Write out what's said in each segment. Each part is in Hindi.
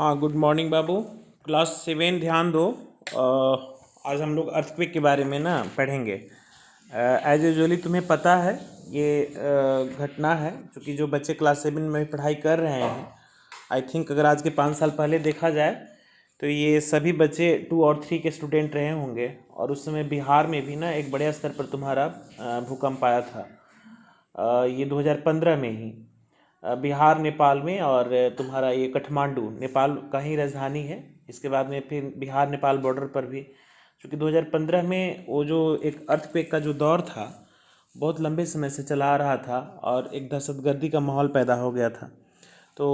हाँ, गुड मॉर्निंग बाबू। क्लास 7 ध्यान दो। आज हम लोग अर्थक्वेक के बारे में ना पढ़ेंगे। एज यूजुअली तुम्हें पता है ये घटना है, क्योंकि जो बच्चे क्लास 7 में पढ़ाई कर रहे हैं, आई थिंक अगर आज के 5 साल पहले देखा जाए तो ये सभी बच्चे 2 और 3 के स्टूडेंट रहे होंगे। और उस समय बिहार में भी ना एक बड़े स्तर पर तुम्हारा भूकंप आया था। ये 2015 में ही बिहार नेपाल में, और तुम्हारा ये काठमांडू नेपाल का ही राजधानी है। इसके बाद में फिर बिहार नेपाल बॉर्डर पर भी, चूँकि 2015 में वो जो एक अर्थक्वेक का जो दौर था बहुत लंबे समय से चला आ रहा था और एक दहशतगर्दी का माहौल पैदा हो गया था। तो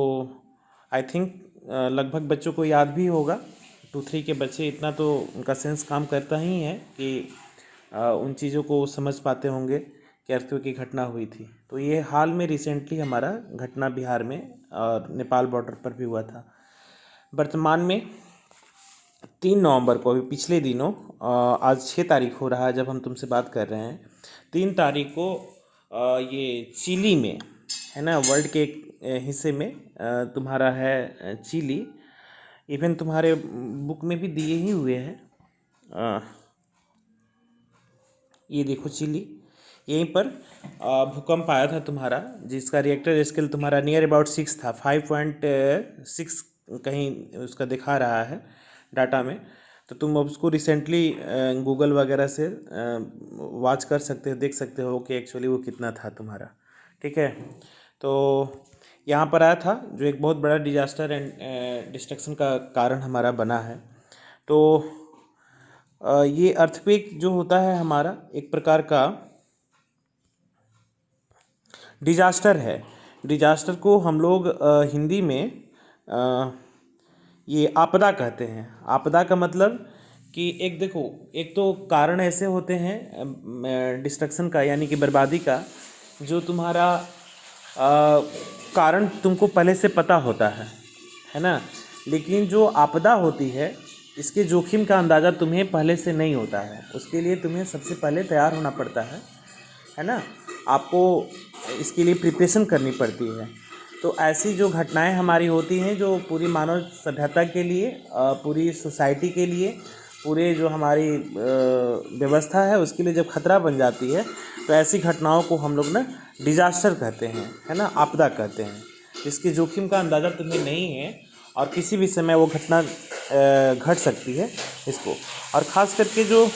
आई थिंक लगभग बच्चों को याद भी होगा, 2-3 के बच्चे इतना तो उनका सेंस काम करता ही है कि उन चीज़ों को समझ पाते होंगे कि अर्थक्वेक की घटना हुई थी। तो ये हाल में रिसेंटली हमारा घटना बिहार में और नेपाल बॉर्डर पर भी हुआ था। वर्तमान में 3 नवंबर को, अभी पिछले दिनों, आज 6 तारीख हो रहा है जब हम तुमसे बात कर रहे हैं। 3 तारीख को ये चिली में है ना, वर्ल्ड के एक हिस्से में तुम्हारा है चिली। इवन तुम्हारे बुक में भी दिए ही हुए हैं। ये देखो चिली, यहीं पर भूकंप आया था तुम्हारा, जिसका रिएक्टर स्केल तुम्हारा नियर अबाउट 6 था। 5.6 कहीं उसका दिखा रहा है डाटा में। तो तुम अब उसको रिसेंटली गूगल वगैरह से वॉच कर सकते हो, देख सकते हो कि एक्चुअली वो कितना था तुम्हारा। ठीक है, तो यहाँ पर आया था जो एक बहुत बड़ा डिजास्टर एंड डिस्ट्रक्शन का कारण हमारा बना है। तो ये अर्थक्वेक जो होता है हमारा एक प्रकार का डिजास्टर है। डिजास्टर को हम लोग हिंदी में ये आपदा कहते हैं। आपदा का मतलब कि एक देखो, एक तो कारण ऐसे होते हैं डिस्ट्रक्शन का, यानी कि बर्बादी का, जो तुम्हारा कारण तुमको पहले से पता होता है ना। लेकिन जो आपदा होती है, इसके जोखिम का अंदाज़ा तुम्हें पहले से नहीं होता है। उसके लिए तुम्हें सबसे पहले तैयार होना पड़ता है ना। आपको इसके लिए प्रिपरेशन करनी पड़ती है। तो ऐसी जो घटनाएं हमारी होती हैं, जो पूरी मानव सभ्यता के लिए, पूरी सोसाइटी के लिए, पूरे जो हमारी व्यवस्था है उसके लिए जब खतरा बन जाती है, तो ऐसी घटनाओं को हम लोग ना डिजास्टर कहते हैं, है ना, आपदा कहते हैं। इसके जोखिम का अंदाज़ा तुम्हें नहीं है और किसी भी समय वो घटना घट सकती है इसको। और ख़ास करके जो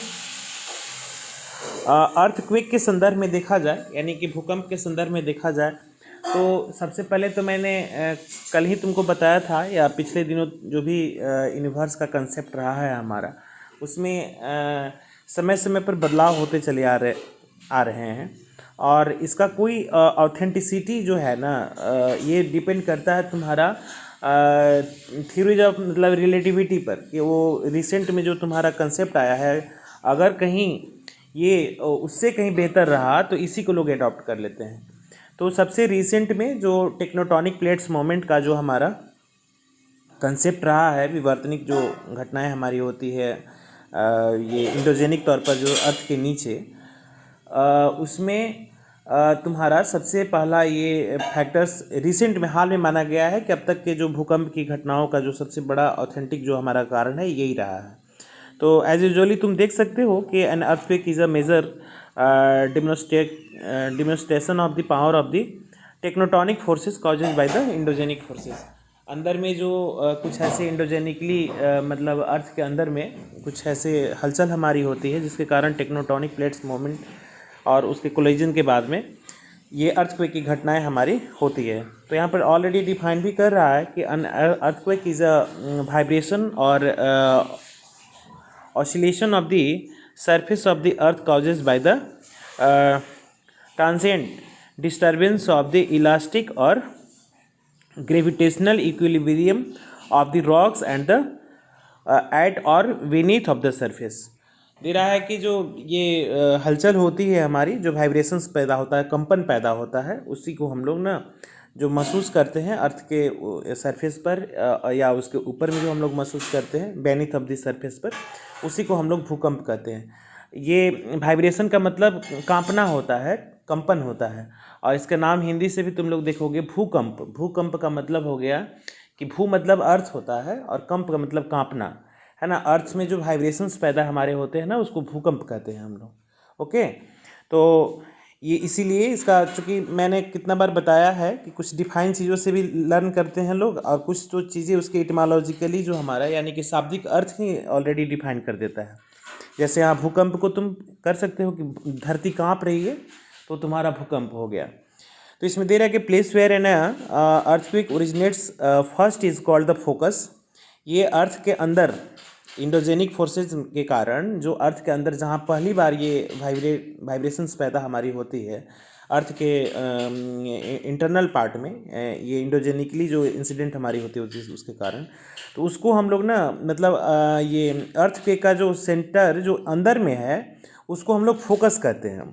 अर्थक्वेक के संदर्भ में देखा जाए, यानी कि भूकंप के संदर्भ में देखा जाए, तो सबसे पहले तो मैंने कल ही तुमको बताया था, या पिछले दिनों जो भी यूनिवर्स का कंसेप्ट रहा है हमारा, उसमें समय समय पर बदलाव होते चले आ रहे हैं। और इसका कोई ऑथेंटिसिटी जो है ना, ये डिपेंड करता है तुम्हारा थ्योरी ऑफ मतलब रिलेटिविटी पर, कि वो रिसेंट में जो तुम्हारा कंसेप्ट आया है, अगर कहीं ये उससे कहीं बेहतर रहा तो इसी को लोग अडॉप्ट कर लेते हैं। तो सबसे रिसेंट में जो टेक्नोटॉनिक प्लेट्स मोमेंट का जो हमारा कंसेप्ट रहा है, विवर्तनिक जो घटनाएं हमारी होती है ये इंडोजेनिक तौर पर जो अर्थ के नीचे, उसमें तुम्हारा सबसे पहला ये फैक्टर्स रिसेंट में हाल में माना गया है कि अब तक के जो भूकंप की घटनाओं का जो सबसे बड़ा ऑथेंटिक जो हमारा कारण है यही रहा है। तो एज यूजुअली तुम देख सकते हो कि an earthquake is a major demonstration of the power of the tectonic forces causes by the endogenic forces. अंदर में जो कुछ ऐसे इंडोजेनिकली मतलब अर्थ के अंदर में कुछ ऐसे हलचल हमारी होती है, जिसके कारण टेक्नोटॉनिक प्लेट्स मूवमेंट और उसके कोलिजन के बाद में ये अर्थक्वेक की घटनाएं हमारी होती है। तो यहाँ पर ऑलरेडी डिफाइन भी कर रहा है कि अन अर्थक्वेक इज़ अ वाइब्रेशन और oscillation of the surface of the earth caused by the transient disturbance of the elastic or gravitational equilibrium of the rocks and the at or beneath of the surface। दे रहा है कि जो ये हलचल होती है हमारी, जो वाइब्रेशंस पैदा होता है, कंपन पैदा होता है, उसी को हम लोग ना जो महसूस करते हैं अर्थ के सरफेस पर, या उसके ऊपर में जो हम लोग महसूस करते हैं बेनीथ ऑफ द सरफेस पर, उसी को हम लोग भूकंप कहते हैं। ये वाइब्रेशन का मतलब कांपना होता है, कंपन होता है। और इसका नाम हिंदी से भी तुम लोग देखोगे भूकंप। भूकंप का मतलब हो गया कि भू मतलब अर्थ होता है और कंप का मतलब कांपना, है ना। अर्थ में जो वाइब्रेशंस पैदा हमारे होते हैं ना, उसको भूकंप कहते हैं हम लोग। ओके, तो ये इसीलिए इसका, चूँकि मैंने कितना बार बताया है कि कुछ डिफाइन चीज़ों से भी लर्न करते हैं लोग, और कुछ तो चीज़ें उसके इटिमोलॉजिकली जो हमारा यानी कि शाब्दिक अर्थ ही ऑलरेडी डिफाइन कर देता है। जैसे यहाँ भूकंप को तुम कर सकते हो कि धरती कांप रही है तो तुम्हारा भूकंप हो गया। तो इसमें दे रहा है कि place where an earthquake originates first is called the focus. ये अर्थ के अंदर इंडोजेनिक फोर्सेस के कारण, जो अर्थ के अंदर जहाँ पहली बार ये वाइब्रेशंस पैदा हमारी होती है अर्थ के इंटरनल पार्ट में, ये इंडोजेनिकली जो इंसिडेंट हमारी होती है उसके कारण, तो उसको हम लोग ना मतलब ये अर्थक्वेक का जो सेंटर जो अंदर में है उसको हम लोग फोकस कहते हैं,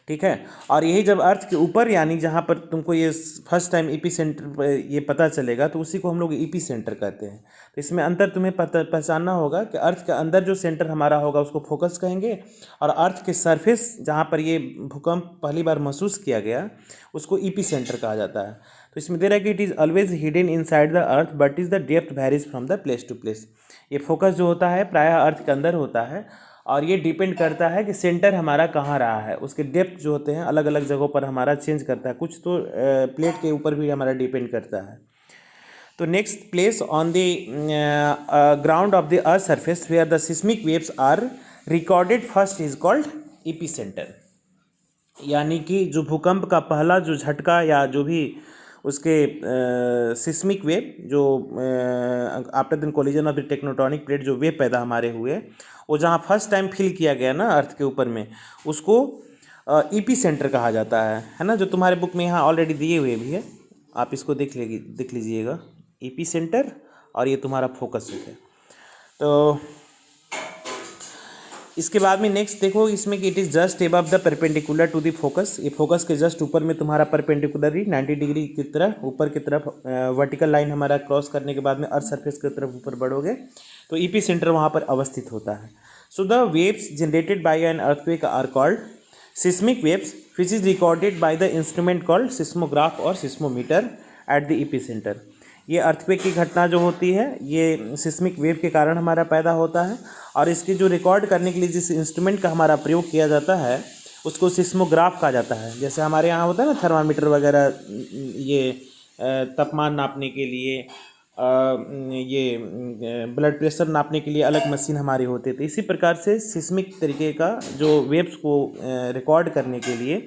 ठीक है। और यही जब अर्थ के ऊपर यानी जहाँ पर तुमको ये फर्स्ट टाइम ईपी सेंटर ये पता चलेगा तो उसी को हम लोग ईपी सेंटर कहते हैं। तो इसमें अंतर तुम्हें पहचानना होगा कि अर्थ के अंदर जो सेंटर हमारा होगा उसको फोकस कहेंगे, और अर्थ के सरफेस जहाँ पर ये भूकंप पहली बार महसूस किया गया उसको ईपी सेंटर कहा जाता है। तो इसमें दे रहा है कि it is always hidden inside the earth but is the depth varies from the place to place. ये फोकस जो होता है प्रायः अर्थ के अंदर होता है, और ये डिपेंड करता है कि सेंटर हमारा कहाँ रहा है। उसके डेप्थ जो होते हैं अलग अलग जगहों पर हमारा चेंज करता है, कुछ तो प्लेट के ऊपर भी हमारा डिपेंड करता है। तो next place on the ground of the earth surface where the seismic waves are recorded first is called epicentre. यानी कि जो भूकंप का पहला जो झटका या जो भी उसके सिस्मिक वेव जो after the collision of the tectonic plate जो वेव पैदा हमारे हुए, वो जहाँ फर्स्ट टाइम फील किया गया ना अर्थ के ऊपर में, उसको ईपी सेंटर कहा जाता है ना। जो तुम्हारे बुक में यहाँ ऑलरेडी दिए हुए भी है, आप इसको देख लीजिएगा, ईपी सेंटर, और ये तुम्हारा फोकस है। तो इसके बाद में नेक्स्ट देखो इसमें कि it is just above the perpendicular to the focus. ये फोकस के जस्ट ऊपर में तुम्हारा परपेंडिकुलरली 90 डिग्री की तरह ऊपर की तरफ वर्टिकल लाइन हमारा क्रॉस करने के बाद में अर्थ सरफेस की तरफ ऊपर बढ़ोगे तो ईपी सेंटर वहाँ पर अवस्थित होता है। So the waves generated by an earthquake are called seismic waves which is recorded by the instrument called seismograph और seismometer at the epicentre. ये अर्थक्वेक की घटना जो होती है ये सिस्मिक वेव के कारण हमारा पैदा होता है, और इसकी जो रिकॉर्ड करने के लिए जिस इंस्ट्रूमेंट का हमारा प्रयोग किया जाता है उसको सिस्मोग्राफ कहा जाता है। जैसे हमारे यहाँ होता है ना थर्मामीटर वगैरह, ये तापमान नापने के लिए, ये ब्लड प्रेशर नापने के लिए अलग मशीन हमारी होती है। तो इसी प्रकार से सिस्मिक तरीके का जो वेव्स को रिकॉर्ड करने के लिए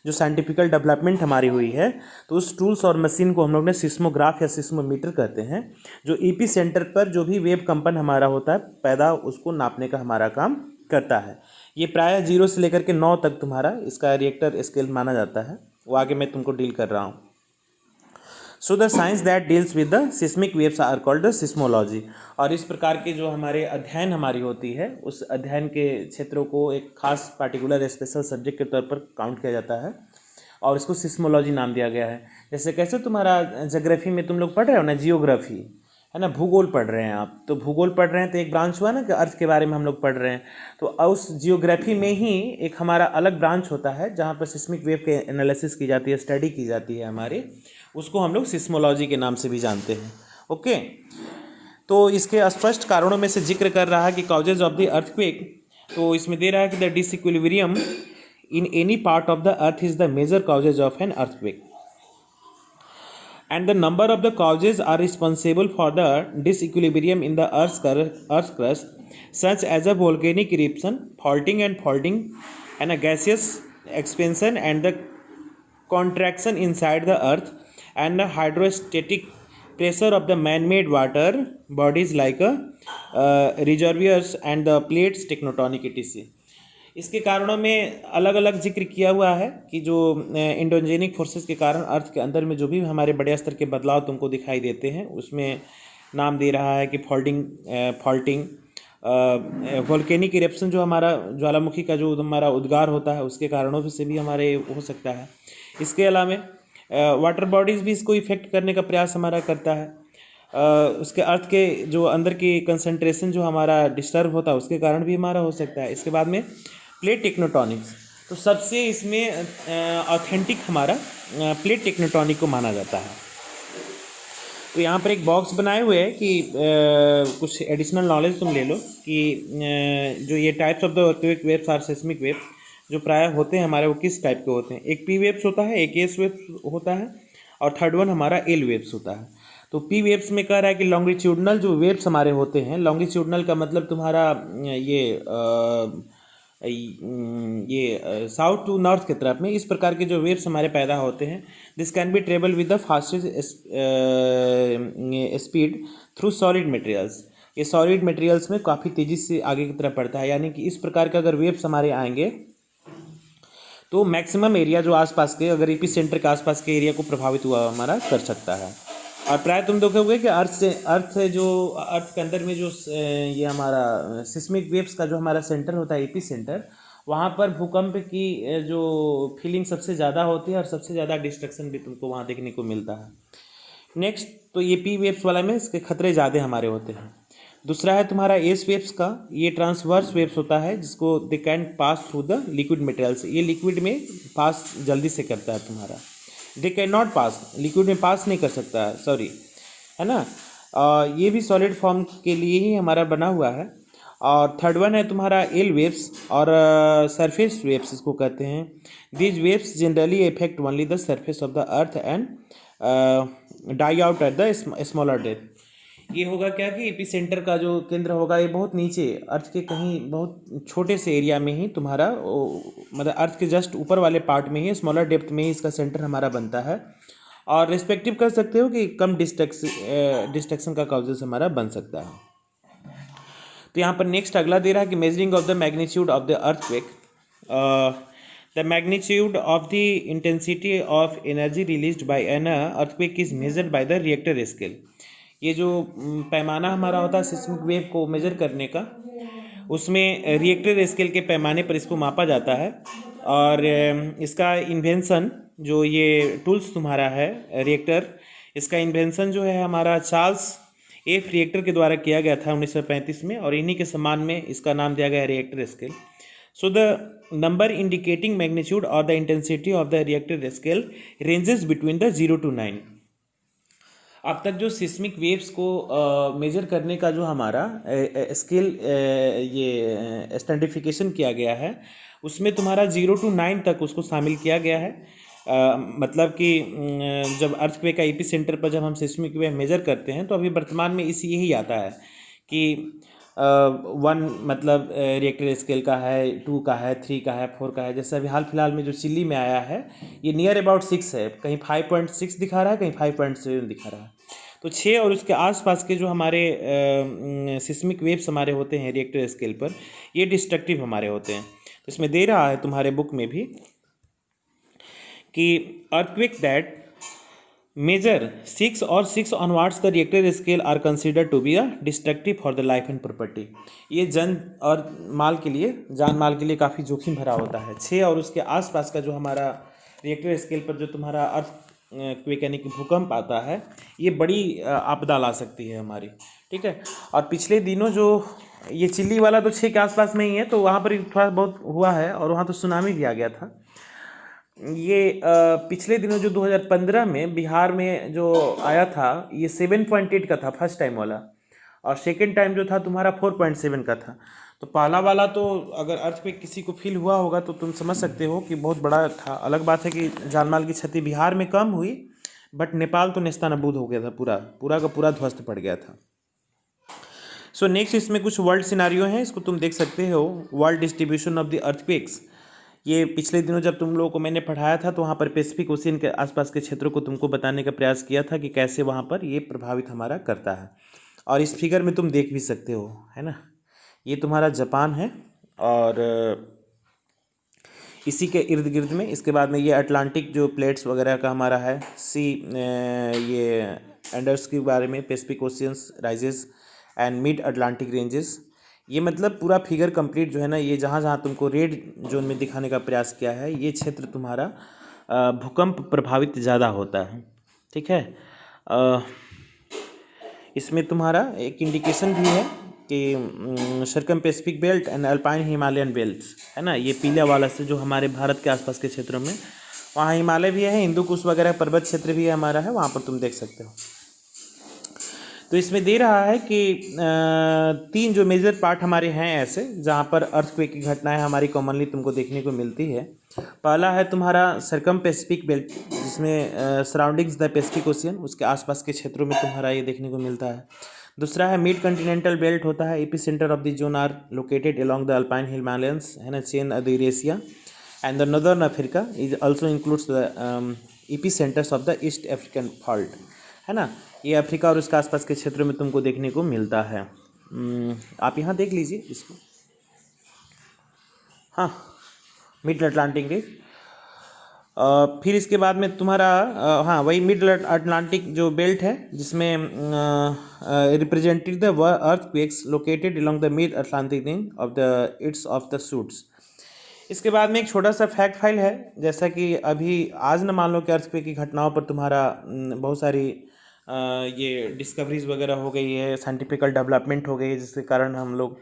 जो साइंटिफिकल डेवलपमेंट हमारी हुई है, तो उस टूल्स और मशीन को हम लोग ने सिस्मोग्राफ या सिस्मोमीटर कहते हैं, जो ईपी सेंटर पर जो भी वेव कंपन हमारा होता है पैदा, उसको नापने का हमारा काम करता है। ये प्रायः 0 से लेकर के 9 तक तुम्हारा इसका रिएक्टर स्केल माना जाता है, वो आगे मैं तुमको डील कर रहा हूँ। So the science that deals with the seismic waves are called the seismology. और इस प्रकार के जो हमारे अध्ययन हमारी होती है उस अध्ययन के क्षेत्रों को एक खास पार्टिकुलर स्पेशल सब्जेक्ट के तौर पर काउंट किया जाता है, और इसको सिस्मोलॉजी नाम दिया गया है। जैसे कैसे तुम्हारा ज्योग्राफी में तुम लोग पढ़ रहे हो ना, जियोग्राफी है ना, भूगोल पढ़ रहे हैं आप, तो भूगोल पढ़ रहे हैं तो एक ब्रांच हुआ ना कि अर्थ के बारे में हम लोग पढ़ रहे हैं, तो उस जियोग्राफी में ही एक हमारा अलग ब्रांच होता है जहाँ पर सिस्मिक वेव के एनालिसिस की जाती है, स्टडी की जाती है हमारी, उसको हम लोग सिस्मोलॉजी के नाम से भी जानते हैं। ओके, तो इसके स्पष्ट कारणों में से जिक्र कर रहा है कि कॉजेज ऑफ द अर्थक्वेक, तो इसमें दे रहा है कि the disequilibrium in any part of the earth is the major causes of an earthquake, and the number of the causes are responsible for the disequilibrium in the earth's crust, such as a volcanic eruption, faulting and a gaseous expansion and the contraction inside the earth, and the hydrostatic pressure of the man-made water bodies like reservoirs and the plates tectonic etc. इसके कारणों में अलग अलग जिक्र किया हुआ है कि जो इंडोजेनिक फोर्सेस के कारण अर्थ के अंदर में जो भी हमारे बड़े स्तर के बदलाव तुमको दिखाई देते हैं, उसमें नाम दे रहा है कि फॉल्टिंग, वोल्केनिक इरप्शन जो हमारा ज्वालामुखी का जो हमारा उद्गार होता है उसके कारणों से भी हमारे हो सकता है। इसके अलावा वाटर बॉडीज़ भी इसको इफेक्ट करने का प्रयास हमारा करता है। उसके अर्थ के जो अंदर की कंसंट्रेशन जो हमारा डिस्टर्ब होता है उसके कारण भी हमारा हो सकता है। इसके बाद में प्लेट टेक्टोनिक्स, तो सबसे इसमें ऑथेंटिक हमारा प्लेट टेक्टोनिक को माना जाता है। तो यहाँ पर एक बॉक्स बनाए हुए है कि कुछ एडिशनल नॉलेज तुम ले लो कि जो ये types of the earthquake waves are seismic waves जो प्राय होते हैं हमारे, वो किस टाइप के होते हैं। एक पी वेव्स होता है, एक एस वेव्स होता है, और थर्ड वन हमारा एल वेव्स होता है। तो पी वेव्स में कह रहा है कि लॉन्गिट्यूडनल जो वेव्स हमारे होते हैं, लॉन्गिट्यूडनल का मतलब तुम्हारा ये साउथ टू नॉर्थ की तरफ में इस प्रकार के जो वेव्स हमारे पैदा होते हैं, this can be travel with the fastest speed through solid materials. ये सॉलिड मटेरियल्स में काफ़ी तेज़ी से आगे की तरफ बढ़ता है, यानी कि इस प्रकार के अगर वेव्स हमारे आएंगे तो मैक्सिमम एरिया जो आसपास के, अगर एपी सेंटर के आसपास के एरिया को प्रभावित हुआ हमारा कर सकता है। और प्राय तुम देखोगे कि अर्थ से जो अर्थ के अंदर में जो ये हमारा सिस्मिक वेव्स का जो हमारा सेंटर होता है, एपी सेंटर, वहाँ पर भूकंप की जो फीलिंग सबसे ज़्यादा होती है और सबसे ज़्यादा डिस्ट्रक्शन भी तुमको वहाँ देखने को मिलता है। नेक्स्ट, तो ये पी वेव्स वाला में इसके खतरे ज़्यादा हमारे होते हैं। दूसरा है तुम्हारा एस वेव्स का, ये ट्रांसवर्स वेव्स होता है जिसको they can pass through the liquid materials. ये लिक्विड में पास जल्दी से करता है तुम्हारा, they can not pass, liquid में पास नहीं कर सकता है, सॉरी, है ना। ये भी सॉलिड फॉर्म के लिए ही हमारा बना हुआ है। और थर्ड वन है तुम्हारा एल वेव्स और सरफेस वेव्स इसको कहते हैं। These waves generally effect only the surface of the earth and die out at the smaller depth. ये होगा क्या कि एपी सेंटर का जो केंद्र होगा ये बहुत नीचे, अर्थ के कहीं बहुत छोटे से एरिया में ही तुम्हारा मतलब अर्थ के जस्ट ऊपर वाले पार्ट में ही, स्मॉलर डेप्थ में ही इसका सेंटर हमारा बनता है। और रिस्पेक्टिव कर सकते हो कि कम डिस्ट्रक्शन का काउजेस हमारा बन सकता है। तो यहाँ पर नेक्स्ट अगला दे रहा है कि measuring of the magnitude of the earthquake. The magnitude of the intensity of energy released by an earthquake is measured by the Richter scale. ये जो पैमाना हमारा होता है सिस्मिक वेव को मेजर करने का, उसमें रिएक्टर स्केल के पैमाने पर इसको मापा जाता है। और इसका इन्वेंशन जो ये टूल्स तुम्हारा है रिएक्टर, इसका इन्वेंशन जो है हमारा चार्ल्स एफ रिएक्टर के द्वारा किया गया था 1935 में, और इन्हीं के सम्मान में इसका नाम दिया गया Richter scale. So the number indicating magnitude और the intensity of the Richter scale ranges between the 0 to 9। अब तक जो सिस्मिक वेव्स को मेजर करने का जो हमारा स्केल ये स्टैंडिफिकेशन किया गया है, उसमें तुम्हारा 0 to 9 तक उसको शामिल किया गया है। मतलब कि जब अर्थक्वेक का एपी सेंटर पर जब हम सिस्मिक वेव मेजर करते हैं तो अभी वर्तमान में यही आता है कि 1 मतलब रिएक्टर स्केल का है, 2 का है, 3 का है, 4 का है। जैसे अभी हाल फिलहाल में जो चिली में आया है ये नियर अबाउट 6 है, कहीं 5.6 दिखा रहा है, कहीं 5.7 दिखा रहा है। तो 6 और उसके आसपास के जो हमारे सिस्मिक वेव्स हमारे होते हैं रिएक्टर स्केल पर, ये डिस्ट्रक्टिव हमारे होते हैं। तो इसमें दे रहा है तुम्हारे बुक में भी कि अर्थक्वेक दैट मेजर 6 और 6 onwards the Richter scale are consider to be a destructive for the life and property. ये जन और माल के लिए, जान माल के लिए काफ़ी जोखिम भरा होता है। 6 और उसके आसपास का जो हमारा रिएक्टर स्केल पर जो तुम्हारा अर्थक्वेक यानी कि भूकंप आता है, ये बड़ी आपदा ला सकती है हमारी, ठीक है। और पिछले दिनों जो ये चिल्ली वाला तो 6 के आसपास में ही है, तो वहाँ पर थोड़ा बहुत हुआ है, और वहाँ तो सुनामी भी आ गया था। ये पिछले दिनों जो 2015 में बिहार में जो आया था, ये 7.8 का था फर्स्ट टाइम वाला, और सेकेंड टाइम जो था तुम्हारा 4.7 का था। तो पहला वाला तो अगर अर्थ पे किसी को फील हुआ होगा तो तुम समझ सकते हो कि बहुत बड़ा था। अलग बात है कि जानमाल की क्षति बिहार में कम हुई, बट नेपाल तो नेस्तानाबूद हो गया था, पूरा का पूरा ध्वस्त पड़ गया था। सो नेक्स्ट इसमें कुछ वर्ल्ड सिनारियो हैं, इसको तुम देख सकते हो। World distribution of the earthquakes, ये पिछले दिनों जब तुम लोगों को मैंने पढ़ाया था तो वहाँ पर पैसिफिक ओशियन के आसपास के क्षेत्रों को तुमको बताने का प्रयास किया था कि कैसे वहाँ पर ये प्रभावित हमारा करता है। और इस फिगर में तुम देख भी सकते हो, है ना, ये तुम्हारा जापान है, और इसी के इर्द गिर्द में इसके बाद में ये अटलांटिक जो प्लेट्स वगैरह का हमारा है, ये एंडर्स के बारे में, Pacific oceans rises and mid Atlantic ranges. ये मतलब पूरा फिगर कंप्लीट जो है ना, ये जहाँ जहाँ तुमको रेड जोन में दिखाने का प्रयास किया है, ये क्षेत्र तुम्हारा भूकंप प्रभावित ज़्यादा होता है, ठीक है। इसमें तुम्हारा एक इंडिकेशन भी है कि circum Pacific belt and alpine Himalayan belts, है ना, ये पीला वाला से जो हमारे भारत के आसपास के क्षेत्रों में, वहाँ हिमालय भी है, हिंदू कुश वगैरह पर्वत क्षेत्र भी है हमारा है, वहाँ पर तुम देख सकते हो। तो इसमें दे रहा है कि 3 जो मेजर पार्ट हमारे हैं ऐसे जहाँ पर अर्थक्वेक की घटनाएं हमारी कॉमनली तुमको देखने को मिलती है। पहला है तुम्हारा सरकम पैसिफिक बेल्ट, जिसमें सराउंडिंग्स द पैसिफिक ओशियन, उसके आसपास के क्षेत्रों में तुम्हारा ये देखने को मिलता है। दूसरा है मिड कॉन्टिनेंटल बेल्ट होता है, epicentre of the zone are located along the Alpine Himalayans है ना, chain the Eurasia and the northern Africa is also includes the epicentres of the east African fault, है ना। ये अफ्रीका और उसके आसपास के क्षेत्रों में तुमको देखने को मिलता है। आप यहाँ देख लीजिए इसको, हाँ, मिड अटलांटिक रे। फिर इसके बाद में तुम्हारा हाँ वही मिड अटलांटिक जो बेल्ट है, जिसमें represented the earthquakes located along the mid Atlantic ring of the it's of the suits. इसके बाद में एक छोटा सा फैक्ट फाइल है, जैसा कि अभी आज न मान लो कि अर्थक्वेक की घटनाओं पर तुम्हारा बहुत सारी ये डिस्कवरीज वगैरह हो गई है, साइंटिफिकल डेवलपमेंट हो गई है, जिसके कारण हम लोग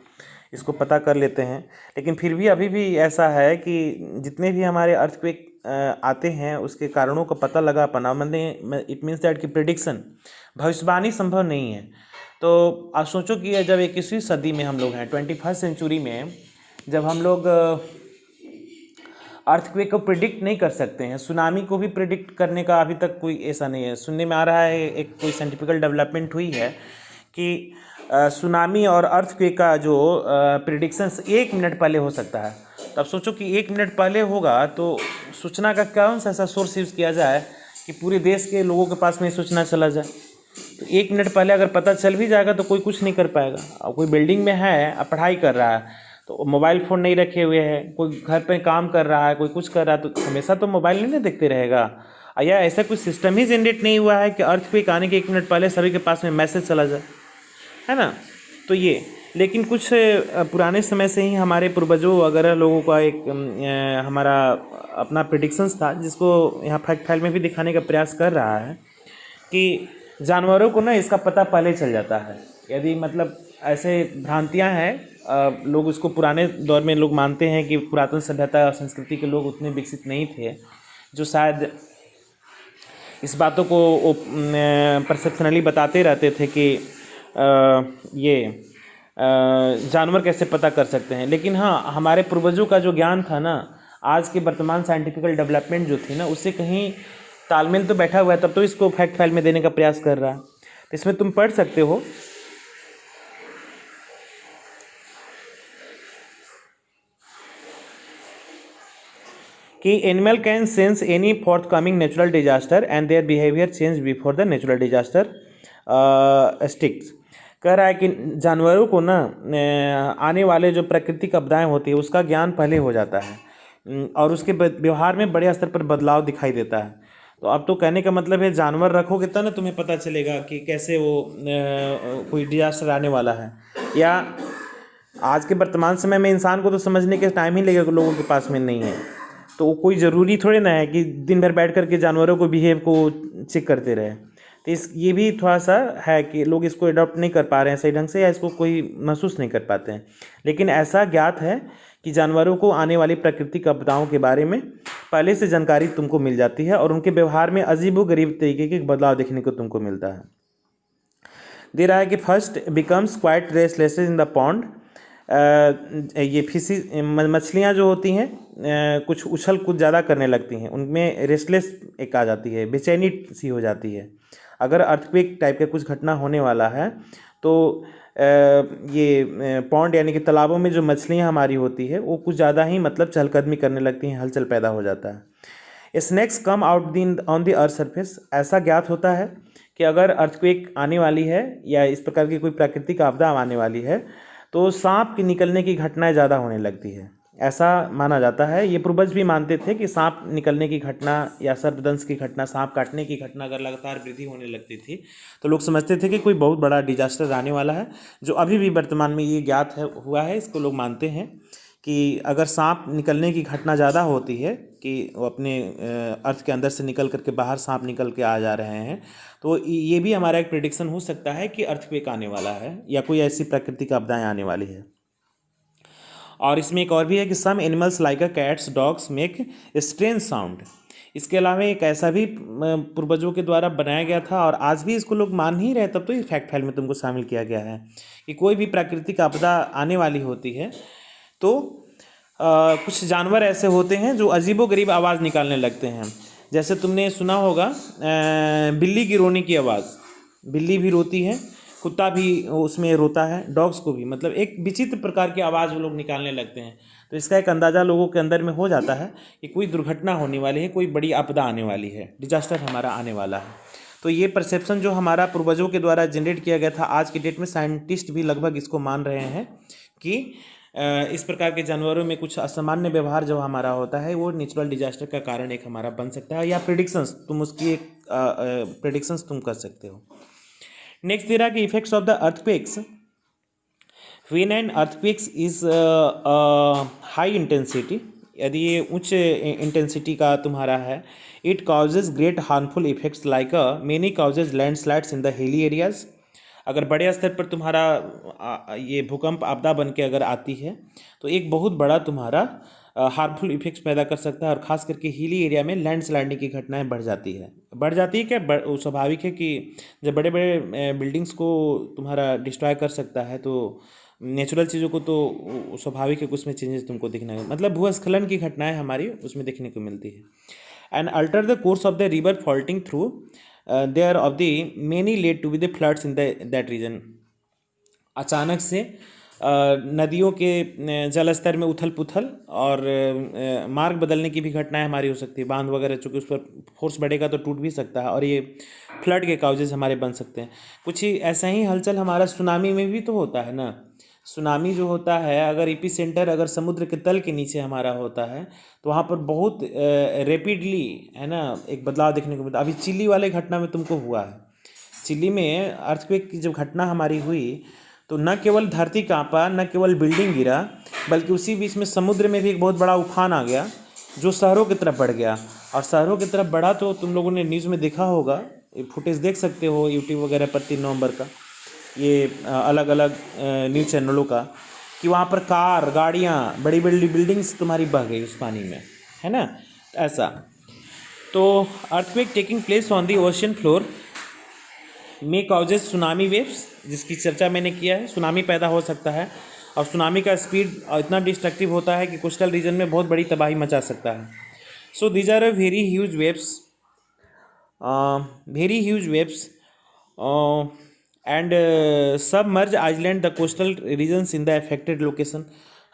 इसको पता कर लेते हैं। लेकिन फिर भी अभी भी ऐसा है कि जितने भी हमारे अर्थक्वेक आते हैं उसके कारणों का पता लगा पाना, मतलब इट मीन्स दैट कि प्रिडिक्शन, भविष्यवाणी संभव नहीं है। तो आप सोचो कि जब 21वीं सदी में हम लोग हैं, 21st सेंचुरी में, जब हम लोग अर्थक्वेक को प्रिडिक्ट नहीं कर सकते हैं, सुनामी को भी प्रिडिक्ट करने का अभी तक कोई ऐसा नहीं है। सुनने में आ रहा है एक कोई साइंटिफिकल डेवलपमेंट हुई है कि सुनामी और अर्थक्वेक का जो प्रिडिक्शंस 1 मिनट पहले हो सकता है। तो अब सोचो कि 1 मिनट पहले होगा तो सूचना का कौन सा ऐसा सोर्स यूज़ किया जाए कि पूरे देश के लोगों के पास में सूचना चला जाए। तो 1 मिनट पहले अगर पता चल भी जाएगा तो कोई कुछ नहीं कर पाएगा। और कोई बिल्डिंग में है, अब पढ़ाई कर रहा है तो मोबाइल फ़ोन नहीं रखे हुए हैं, कोई घर पे काम कर रहा है, कोई कुछ कर रहा है, तो हमेशा तो मोबाइल नहीं ना देखते रहेगा। या ऐसा कोई सिस्टम ही जनरेट नहीं हुआ है कि अर्थक्वेक आने के 1 मिनट पहले सभी के पास में मैसेज चला जाए, है ना। तो ये, लेकिन कुछ पुराने समय से ही हमारे पूर्वजों वगैरह लोगों का एक हमारा अपना प्रिडिक्शंस था, जिसको यहाँ फैक्ट फाइल में भी दिखाने का प्रयास कर रहा है कि जानवरों को ना इसका पता पहले चल जाता है। यदि मतलब ऐसे भ्रांतियाँ हैं, लोग उसको पुराने दौर में लोग मानते हैं कि पुरातन सभ्यता और संस्कृति के लोग उतने विकसित नहीं थे, जो शायद इस बातों को परसेप्शनली बताते रहते थे कि ये जानवर कैसे पता कर सकते हैं। लेकिन हाँ, हमारे पूर्वजों का जो ज्ञान था ना, आज के वर्तमान साइंटिफिकल डेवलपमेंट जो थी ना, उससे कहीं तालमेल तो बैठा हुआ है, तब तो इसको फैक्ट फाइल में देने का प्रयास कर रहा है। तो इसमें तुम पढ़ सकते हो कि animal can sense any forthcoming natural disaster and their behaviour change before the natural disaster strikes. कह रहा है कि जानवरों को ना आने वाले जो प्राकृतिक आपदाएं होती है उसका ज्ञान पहले हो जाता है और उसके व्यवहार में बड़े स्तर पर बदलाव दिखाई देता है। तो अब तो कहने का मतलब है जानवर रखोगे तब ना तुम्हें पता चलेगा कि कैसे वो कोई डिजास्टर आने वाला है। या आज के वर्तमान समय में इंसान को तो समझने के टाइम ही लगेगा, लोगों के पास में नहीं है। तो कोई ज़रूरी थोड़ी ना है कि दिन भर बैठ करके जानवरों को बिहेव को चेक करते रहे। तो ये भी थोड़ा सा है कि लोग इसको अडॉप्ट नहीं कर पा रहे हैं सही ढंग से, या इसको कोई महसूस नहीं कर पाते हैं। लेकिन ऐसा ज्ञात है कि जानवरों को आने वाली प्राकृतिक आपदाओं के बारे में पहले से जानकारी तुमको मिल जाती है और उनके व्यवहार में अजीबोगरीब तरीके के बदलाव देखने को तुमको मिलता है। दे रहा है कि first becomes quite restless in the pond. ये फिशी मछलियाँ जो होती हैं कुछ उछल कूद ज़्यादा करने लगती हैं, उनमें रेस्टलेस एक आ जाती है, बेचैनी सी हो जाती है। अगर अर्थक्वेक टाइप का कुछ घटना होने वाला है तो ये पॉन्ड यानी कि तालाबों में जो मछलियाँ हमारी होती है वो कुछ ज़्यादा ही मतलब चहलकदमी करने लगती हैं, हलचल पैदा हो जाता है। Snacks come out on the earth surface. ऐसा ज्ञात होता है कि अगर अर्थक्वेक आने वाली है या इस प्रकार की कोई प्राकृतिक आपदा आने वाली है तो सांप के निकलने की घटनाएं ज़्यादा होने लगती है, ऐसा माना जाता है। ये पूर्वज भी मानते थे कि सांप निकलने की घटना या सर्पदंश की घटना, सांप काटने की घटना अगर लगातार वृद्धि होने लगती थी तो लोग समझते थे कि कोई बहुत बड़ा डिजास्टर आने वाला है। जो अभी भी वर्तमान में ये ज्ञात है हुआ है, इसको लोग मानते हैं कि अगर सांप निकलने की घटना ज़्यादा होती है कि वो अपने अर्थ के अंदर से निकल करके बाहर सांप निकल के आ जा रहे हैं, तो ये भी हमारा एक प्रेडिक्शन हो सकता है कि अर्थक्वेक आने वाला है या कोई ऐसी प्राकृतिक आपदाएं आने वाली है। और इसमें एक और भी है कि some animals like a cats dogs make strange sound. इसके अलावा एक ऐसा भी पूर्वजों के द्वारा बनाया गया था और आज भी इसको लोग मान नहीं रहे, तब तो ये फैक्ट फाइल में तुमको शामिल किया गया है कि कोई भी प्राकृतिक आपदा आने वाली होती है तो कुछ जानवर ऐसे होते हैं जो अजीबोगरीब आवाज़ निकालने लगते हैं। जैसे तुमने सुना होगा बिल्ली की रोने की आवाज़, बिल्ली भी रोती है, कुत्ता भी उसमें रोता है, डॉग्स को भी, मतलब एक विचित्र प्रकार की आवाज़ वो लोग निकालने लगते हैं। तो इसका एक अंदाज़ा लोगों के अंदर में हो जाता है कि कोई दुर्घटना होने वाली है, कोई बड़ी आपदा आने वाली है, डिजास्टर हमारा आने वाला है। तो ये परसेप्शन जो हमारा पूर्वजों के द्वारा जनरेट किया गया था, आज की डेट में साइंटिस्ट भी लगभग इसको मान रहे हैं कि इस प्रकार के जानवरों में कुछ असामान्य व्यवहार जो हमारा होता है वो नेचुरल डिजास्टर का कारण एक हमारा बन सकता है, या प्रिडिक्शंस, तुम उसकी एक प्रिडिक्शंस तुम कर सकते हो। नेक्स्ट दे रहा है कि effects of the earthquakes. When an earthquakes is high intensity, यदि ये उच्च इंटेंसिटी का तुम्हारा है, it causes great harmful effects like many causes landslides in the hilly areas. अगर बड़े स्तर पर तुम्हारा ये भूकंप आपदा बन के अगर आती है तो एक बहुत बड़ा तुम्हारा हार्मफुल इफेक्ट्स पैदा कर सकता है, और ख़ास करके हिली एरिया में लैंडस्लाइडिंग की घटनाएं बढ़ जाती है क्या, स्वाभाविक है कि जब बड़े बड़े बिल्डिंग्स को तुम्हारा डिस्ट्रॉय कर सकता है तो नेचुरल चीज़ों को तो स्वाभाविक है कि उसमें चेंजेस तुमको दिखना है, मतलब भूस्खलन की घटनाएं हमारी उसमें देखने को मिलती है। And alter the course of the river faulting through there of the many led to be the floods in that region. अचानक से नदियों के जल स्तर में उथल पुथल और मार्ग बदलने की भी घटनाएं हमारी हो सकती है, बांध वगैरह, चूँकि उस पर फोर्स बढ़ेगा तो टूट भी सकता है, और ये फ्लड के काउजेज हमारे बन सकते हैं। कुछ ही ऐसा ही हलचल हमारा सुनामी में भी तो होता है ना। सुनामी जो होता है, अगर एपी सेंटर अगर समुद्र के तल के नीचे हमारा होता है तो वहाँ पर बहुत रेपिडली है ना एक बदलाव देखने को मिलता है। अभी चिली वाले घटना में तुमको हुआ है, चिली में अर्थक्वेक की जब घटना हमारी हुई तो न केवल धरती कांपा, न केवल बिल्डिंग गिरा, बल्कि उसी बीच में समुद्र में भी एक बहुत बड़ा उफान आ गया जो शहरों की तरफ बढ़ गया। और शहरों की तरफ बढ़ा तो तुम लोगों ने न्यूज़ में देखा होगा, फुटेज देख सकते हो यूट्यूब वगैरह पर 3 नवंबर का, ये अलग अलग न्यूज़ चैनलों का, कि वहाँ पर कार, गाड़ियाँ, बड़ी बड़ी बिल्डिंग्स तुम्हारी बह गई उस पानी में, है ना, ऐसा। तो earthquake taking place on the ocean floor में काउजेज सुनामी वेव्स, जिसकी चर्चा मैंने किया है। सुनामी पैदा हो सकता है और सुनामी का स्पीड इतना डिस्ट्रक्टिव होता है कि कोस्टल रीजन में बहुत बड़ी तबाही मचा सकता है। So these are a very huge waves and submerge island the coastal regions in the affected location.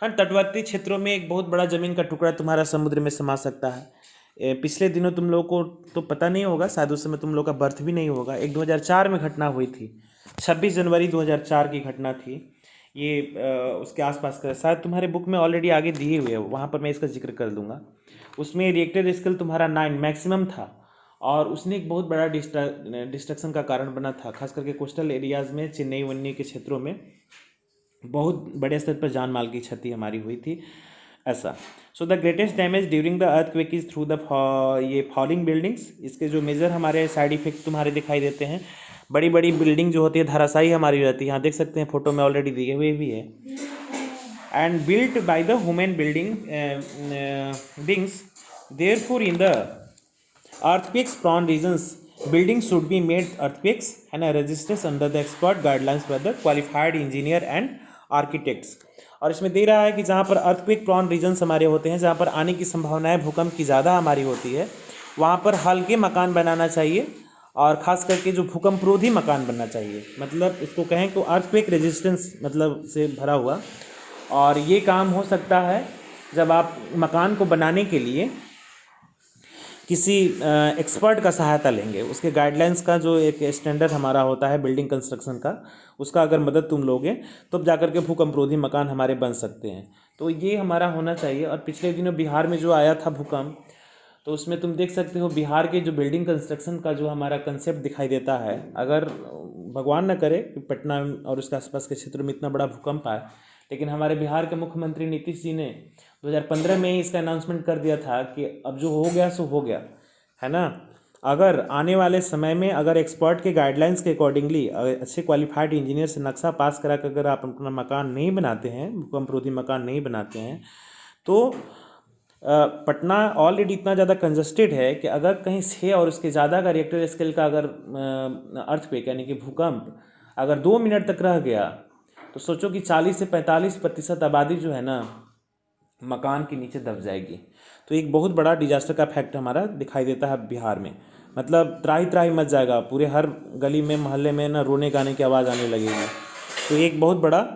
हाँ, तटवर्ती क्षेत्रों में एक बहुत बड़ा ज़मीन का टुकड़ा तुम्हारा समुद्र में समा सकता है। पिछले दिनों तुम लोगों को तो पता नहीं होगा, शायद उस समय तुम लोग का बर्थ भी नहीं होगा, एक 2004 में घटना हुई थी, 26 जनवरी 2004 की घटना थी ये। उसके आसपास का शायद तुम्हारे बुक में ऑलरेडी आगे दिए हुए है, वहाँ पर मैं इसका जिक्र कर दूंगा। उसमें रिएक्टर स्केल तुम्हारा 9 मैक्सिमम था और उसने एक बहुत बड़ा डिस्ट्रक्शन का कारण बना था, खास करके कोस्टल एरियाज़ में, चेन्नई वन्नी के क्षेत्रों में बहुत बड़े स्तर पर जान माल की क्षति हमारी हुई थी, ऐसा। So the greatest damage during the earthquake is through the ये फॉलिंग बिल्डिंग्स। इसके जो मेजर हमारे साइड इफेक्ट तुम्हारे दिखाई देते हैं, बड़ी बड़ी बिल्डिंग जो होती है धराशायी हमारी रहती है, यहाँ देख सकते हैं फोटो में ऑलरेडी दिए हुए भी है। And built by the human beings, therefore in the earthquakes prone regions buildings should be made earthquakes and resistance under the expert guidelines by the qualified engineer and architects। और इसमें दे रहा है कि जहाँ पर earthquake prone regions हमारे होते हैं, जहाँ पर आने की संभावनाएं भूकंप की ज़्यादा हमारी होती है, वहाँ पर हल्के मकान बनाना चाहिए और ख़ास करके जो भूकंप रोधी मकान बनना चाहिए, मतलब इसको कहें तो earthquake resistance मतलब से भरा हुआ। और ये काम हो सकता है जब आप मकान को बनाने के लिए किसी एक्सपर्ट का सहायता लेंगे, उसके गाइडलाइंस का जो एक स्टैंडर्ड हमारा होता है बिल्डिंग कंस्ट्रक्शन का, उसका अगर मदद तुम लोगे तब तो जाकर के भूकंपरोधी मकान हमारे बन सकते हैं। तो ये हमारा होना चाहिए। और पिछले दिनों बिहार में जो आया था भूकंप, तो उसमें तुम देख सकते हो बिहार के जो बिल्डिंग कंस्ट्रक्शन का जो हमारा कंसेप्ट दिखाई देता है, अगर भगवान न करे कि पटना और उसके आसपास के क्षेत्र में इतना बड़ा भूकंप आए, लेकिन हमारे बिहार के मुख्यमंत्री नीतीश जी ने 2015 में ही इसका अनाउंसमेंट कर दिया था कि अब जो हो गया सो हो गया, है ना। अगर आने वाले समय में अगर एक्सपर्ट के गाइडलाइंस के अकॉर्डिंगली अच्छे क्वालिफाइड इंजीनियर से नक्शा पास करा कर अगर आप अपना मकान नहीं बनाते हैं, भूकंपरोधी मकान नहीं बनाते हैं, तो पटना ऑलरेडी इतना ज़्यादा कंजस्टेड है कि अगर कहीं 6 और उसके ज़्यादा का रिएक्टर स्केल का अगर अर्थक्वेक यानी कि भूकंप अगर 2 मिनट तक रह गया तो सोचो कि 40 से 45% आबादी जो है ना मकान के नीचे दब जाएगी। तो एक बहुत बड़ा डिजास्टर का फैक्ट हमारा दिखाई देता है बिहार में। मतलब त्राही त्राही मच जाएगा, पूरे हर गली में मोहल्ले में ना रोने गाने की आवाज़ आने लगेगी। तो एक बहुत बड़ा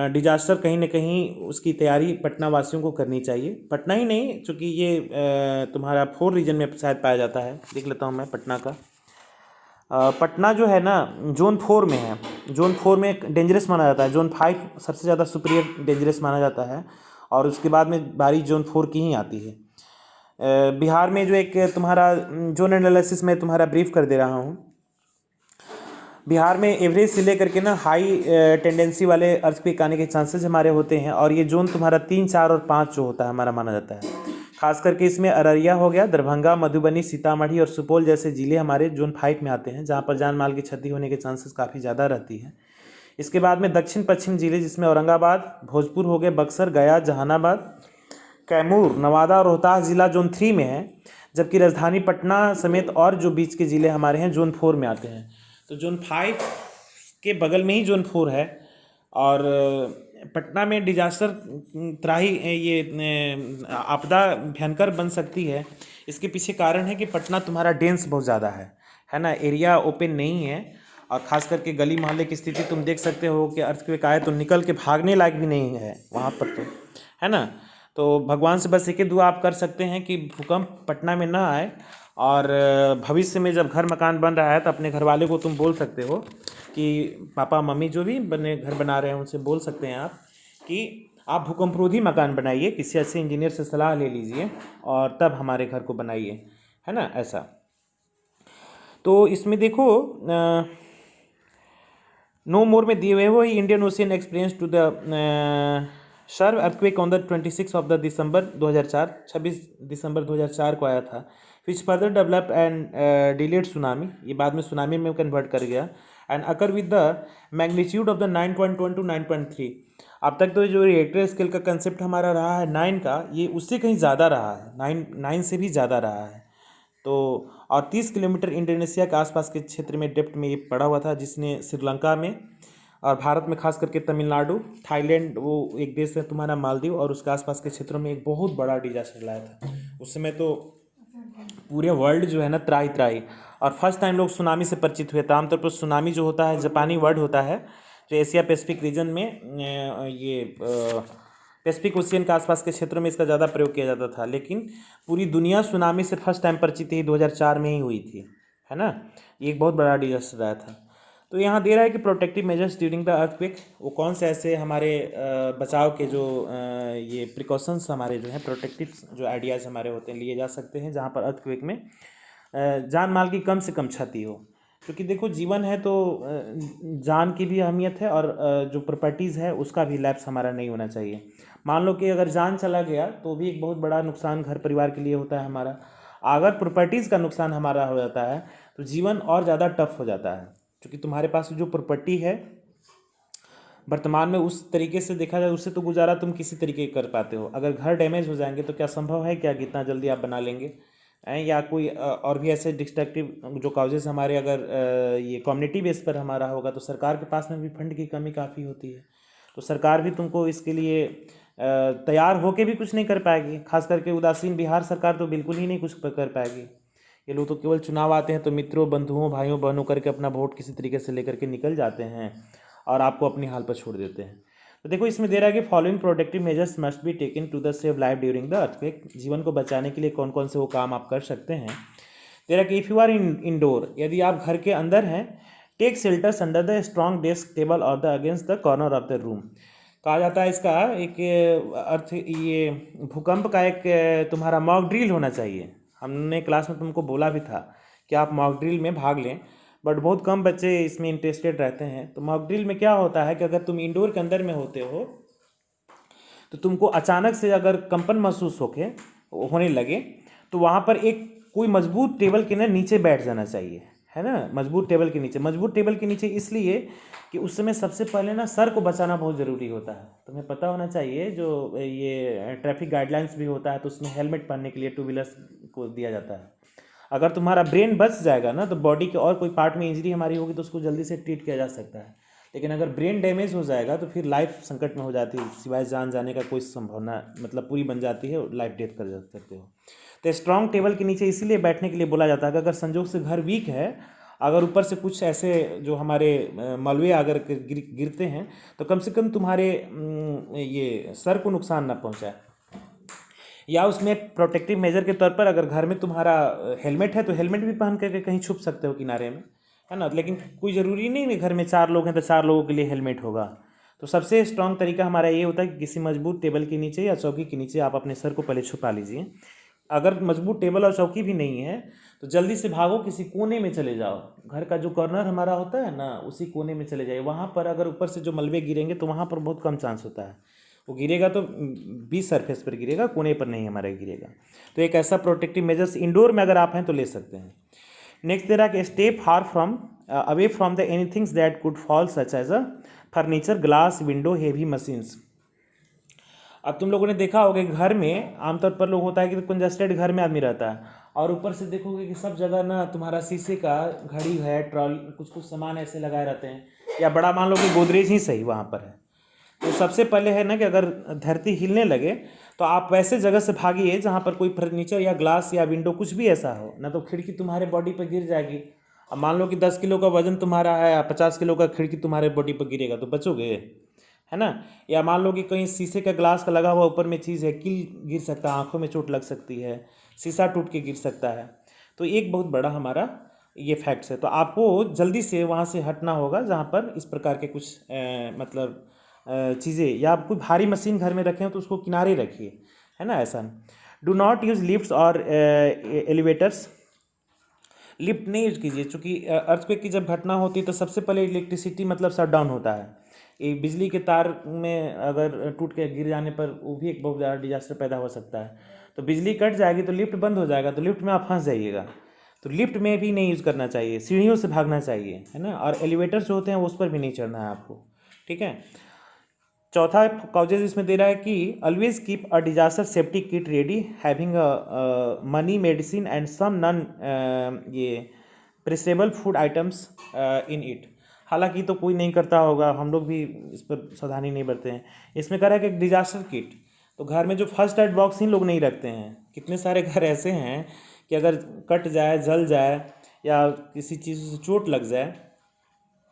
डिजास्टर कहीं ना कहीं उसकी तैयारी पटना वासियों को करनी चाहिए। पटना ही नहीं, चूँकि ये तुम्हारा 4 रीजन में शायद पाया जाता है। देख लेता हूँ मैं पटना का। पटना जो है ना जोन 4 में है। जोन 4 में डेंजरस माना जाता है। जोन 5 सबसे ज़्यादा सुपीरियर डेंजरस माना जाता है और उसके बाद में बारी जोन 4 की ही आती है। बिहार में जो एक तुम्हारा जोन एनालिसिस में तुम्हारा ब्रीफ कर दे रहा हूँ। बिहार में एवरेज से लेकर के ना हाई टेंडेंसी वाले अर्थक्वेक आने के चांसेस हमारे होते हैं और ये जोन तुम्हारा 3, 4 और 5 जो होता है हमारा माना जाता है। खास करके इसमें अररिया हो गया, दरभंगा, मधुबनी, सीतामढ़ी और सुपौल जैसे ज़िले हमारे जोन 5 में आते हैं, जहाँ पर जान माल की क्षति होने के चांसेस काफ़ी ज़्यादा रहती है। इसके बाद में दक्षिण पश्चिम ज़िले जिसमें औरंगाबाद, भोजपुर हो गए, बक्सर, गया, जहानाबाद, कैमूर, नवादा और रोहतास ज़िला जोन 3 में है, जबकि राजधानी पटना समेत और जो बीच के ज़िले हमारे हैं जोन 4 में आते हैं। तो जोन 5 के बगल में ही जोन 4 है और पटना में डिजास्टर त्राही ये आपदा भयंकर बन सकती है। इसके पीछे कारण है कि पटना तुम्हारा डेंस बहुत ज़्यादा है ना, एरिया ओपन नहीं है और ख़ास करके गली मोहल्ले की स्थिति तुम देख सकते हो कि अर्थक्वेक आए तो निकल के भागने लायक भी नहीं है वहाँ पर, तो है ना। तो भगवान से बस एक ही दुआ आप कर सकते हैं कि भूकंप पटना में ना आए और भविष्य में जब घर मकान बन रहा है तो अपने घर वाले को तुम बोल सकते हो कि पापा मम्मी जो भी बने घर बना रहे हैं उनसे बोल सकते हैं आप कि आप भूकंपरोधी मकान बनाइए, किसी अच्छे इंजीनियर से सलाह ले लीजिए और तब हमारे घर को बनाइए, है ना, ऐसा। तो इसमें देखो नो मोर में दिए हुए हैं वो Indian ocean experience to the sharp earthquake on the 26 of the December 2004, 26 दिसंबर 2004 को आया था, which further develop and delayed tsunami, ये बाद में सुनामी में कन्वर्ट कर गया, and occur with the magnitude of the 9.1 to 9.3। अब तक तो जो रिएक्टर स्केल का कंसेप्ट हमारा रहा है 9 का, ये उससे कहीं ज़्यादा रहा है, 9 से भी ज़्यादा रहा है। तो और 30 किलोमीटर इंडोनेशिया के आसपास के क्षेत्र में डेप्थ में ये पड़ा हुआ था, जिसने श्रीलंका में और भारत में खास करके तमिलनाडु, थाईलैंड, वो एक देश है तुम्हारा मालदीव और उसके आसपास के क्षेत्रों में एक बहुत बड़ा डिजास्टर लाया था। उस समय तो पूरे वर्ल्ड जो है ना त्राही त्राही, और फर्स्ट टाइम लोग सुनामी से परिचित हुए थे। आमतौर पर सुनामी जो होता है जापानी वर्ड होता है, जो एशिया पैसिफिक रीजन में ये पैसिफिक ओशियन के आसपास के क्षेत्रों में इसका ज़्यादा प्रयोग किया जाता था, लेकिन पूरी दुनिया सुनामी से फर्स्ट टाइम परिचित ही 2004 में ही हुई थी, है ना। ये एक बहुत बड़ा डिजास्टर आया था। तो यहाँ दे रहा है कि protective measures during the earthquake, वो कौन से ऐसे हमारे बचाव के जो ये प्रिकॉशंस हमारे जो हैं, प्रोटेक्टिव जो आइडियाज़ हमारे होते हैं लिए जा सकते हैं जहाँ पर अर्थक्वेक में जान माल की कम से कम क्षति हो। क्योंकि देखो जीवन है तो जान की भी अहमियत है और जो प्रॉपर्टीज़ है उसका भी लैप्स हमारा नहीं होना चाहिए। मान लो कि अगर जान चला गया तो भी एक बहुत बड़ा नुकसान घर परिवार के लिए होता है हमारा। अगर प्रॉपर्टीज़ का नुकसान हमारा हो जाता है तो जीवन और ज़्यादा टफ हो जाता है, क्योंकि तुम्हारे पास जो प्रॉपर्टी है वर्तमान में उस तरीके से देखा जाए उससे तो गुजारा तुम किसी तरीके कर पाते हो। अगर घर डैमेज हो जाएंगे तो क्या संभव है क्या कि इतना जल्दी आप बना लेंगे, या कोई और भी ऐसे डिस्ट्रक्टिव जो काउजेस हमारे अगर ये कम्युनिटी बेस पर हमारा होगा तो सरकार के पास में भी फंड की कमी काफ़ी होती है। तो सरकार भी तुमको इसके लिए तैयार होके भी कुछ नहीं कर पाएगी। खास करके उदासीन बिहार सरकार तो बिल्कुल ही नहीं कुछ कर पाएगी। ये लोग तो केवल चुनाव आते हैं तो मित्रों, बंधुओं, भाइयों, बहनों करके अपना वोट किसी तरीके से लेकर के निकल जाते हैं और आपको अपनी हाल पर छोड़ देते हैं। तो देखो इसमें दे रहा है कि following protective measures must be taken to the save life during the earthquake. जीवन को बचाने के लिए कौन कौन से वो काम आप कर सकते हैं। दे रहा है कि इफ़ यू आर इंडोर, यदि आप घर के अंदर हैं, take shelters under the strong desk table और the against the corner of the room. कहा जाता है इसका एक अर्थ ये भूकंप का एक तुम्हारा मॉक ड्रिल होना चाहिए। हमने क्लास में तुमको बोला भी था कि आप मॉक ड्रिल में भाग लें, बट बहुत कम बच्चे इसमें इंटरेस्टेड रहते हैं। तो मॉक ड्रिल में क्या होता है कि अगर तुम इंडोर के अंदर में होते हो तो तुमको अचानक से अगर कंपन महसूस होने लगे तो वहाँ पर एक कोई मजबूत टेबल के ना नीचे बैठ जाना चाहिए, है ना, मजबूत टेबल के नीचे। मजबूत टेबल के नीचे इसलिए कि उस समय सबसे पहले ना सर को बचाना बहुत ज़रूरी होता है। तुम्हें पता होना चाहिए जो ये ट्रैफिक गाइडलाइंस भी होता है तो उसमें हेलमेट पहनने के लिए टू व्हीलर्स को दिया जाता है। अगर तुम्हारा ब्रेन बच जाएगा ना तो बॉडी के और कोई पार्ट में इंजरी हमारी होगी तो उसको जल्दी से ट्रीट किया जा सकता है, लेकिन अगर ब्रेन डैमेज हो जाएगा तो फिर लाइफ संकट में हो जाती है, सिवाय जान जाने का कोई संभावना मतलब पूरी बन जाती है, लाइफ डेथ कर सकते हो। तो स्ट्रॉन्ग टेबल के नीचे इसीलिए बैठने के लिए बोला जाता है कि अगर संजोग से घर वीक है, अगर ऊपर से कुछ ऐसे जो हमारे मलबे अगर गिरते हैं तो कम से कम तुम्हारे ये सर को नुकसान ना पहुंचाए। या उसमें प्रोटेक्टिव मेजर के तौर पर अगर घर में तुम्हारा हेलमेट है तो हेलमेट भी पहन करके कहीं छुप सकते हो किनारे में, है ना। लेकिन कोई ज़रूरी नहीं है घर में 4 लोग हैं तो 4 लोगों के लिए हेलमेट होगा। तो सबसे स्ट्रॉन्ग तरीका हमारा ये होता है कि किसी मजबूत टेबल के नीचे या चौकी के नीचे आप अपने सर को पहले छुपा लीजिए। अगर मजबूत टेबल और चौकी भी नहीं है तो जल्दी से भागो, किसी कोने में चले जाओ। घर का जो कॉर्नर हमारा होता है ना, उसी कोने में चले जाइए। वहाँ पर अगर ऊपर से जो मलबे गिरेंगे तो वहाँ पर बहुत कम चांस होता है, वो गिरेगा तो बीच सरफेस पर गिरेगा, कोने पर नहीं हमारा गिरेगा। तो एक ऐसा प्रोटेक्टिव मेजर्स इंडोर में अगर आप हैं तो ले सकते हैं। नेक्स्ट दे रहा कि stay far from away from the anythings that could fall such as a furniture, glass, window, heavy machines. अब तुम लोगों ने देखा होगा कि घर में आमतौर पर लोग होता है कि कंजस्टेड घर में आदमी रहता है और ऊपर से देखोगे कि सब जगह ना तुम्हारा शीशे का घड़ी है, ट्रॉली, कुछ कुछ सामान ऐसे लगाए रहते हैं, या बड़ा मान लो कि गोदरेज ही सही वहाँ पर है। तो सबसे पहले है ना कि अगर धरती हिलने लगे तो आप वैसे जगह से भागिए जहाँ पर कोई फर्नीचर या ग्लास या विंडो कुछ भी ऐसा हो, ना तो खिड़की तुम्हारे बॉडी पर गिर जाएगी। अब मान लो कि 10 किलो का वजन तुम्हारा है या 50 किलो का खिड़की तुम्हारे बॉडी पर गिरेगा तो बचोगे, है ना। या मान लो कि कहीं शीशे का ग्लास का लगा हुआ ऊपर में चीज़ है, कील गिर सकता है, आंखों में चोट लग सकती है, शीशा टूट के गिर सकता है। तो एक बहुत बड़ा हमारा ये फैक्ट्स है। तो आपको जल्दी से वहाँ से हटना होगा जहाँ पर इस प्रकार के कुछ मतलब चीज़ें, या आप कोई भारी मशीन घर में रखें हो तो उसको किनारे रखिए, है ना। ऐसा डू नॉट यूज़ लिफ्ट्स और एलिवेटर्स। लिफ्ट नहीं यूज कीजिए, चूँकि अर्थक्वेक की जब घटना होती है तो सबसे पहले इलेक्ट्रिसिटी मतलब शट डाउन होता है। ये बिजली के तार में अगर टूट के गिर जाने पर वो भी एक बहुत ज़्यादा डिजास्टर पैदा हो सकता है। तो बिजली कट जाएगी तो लिफ्ट बंद हो जाएगा, तो लिफ्ट में आप फंस जाइएगा। तो लिफ्ट में भी नहीं यूज़ करना चाहिए, सीढ़ियों से भागना चाहिए, है ना। और एलिवेटर्स जो होते हैं उस पर भी नहीं चढ़ना है आपको, ठीक है। चौथा कॉजेज इसमें दे रहा है कि always keep a disaster safety kit ready, having money, medicine and some non perishable food items in it. हालांकि तो कोई नहीं करता होगा, हम लोग भी इस पर सावधानी नहीं बरते हैं। इसमें कह रहा है कि एक डिजास्टर किट, तो घर में जो फर्स्ट एड बॉक्स ही लोग नहीं रखते हैं। कितने सारे घर ऐसे हैं कि अगर कट जाए, जल जाए या किसी चीज़ से चोट लग जाए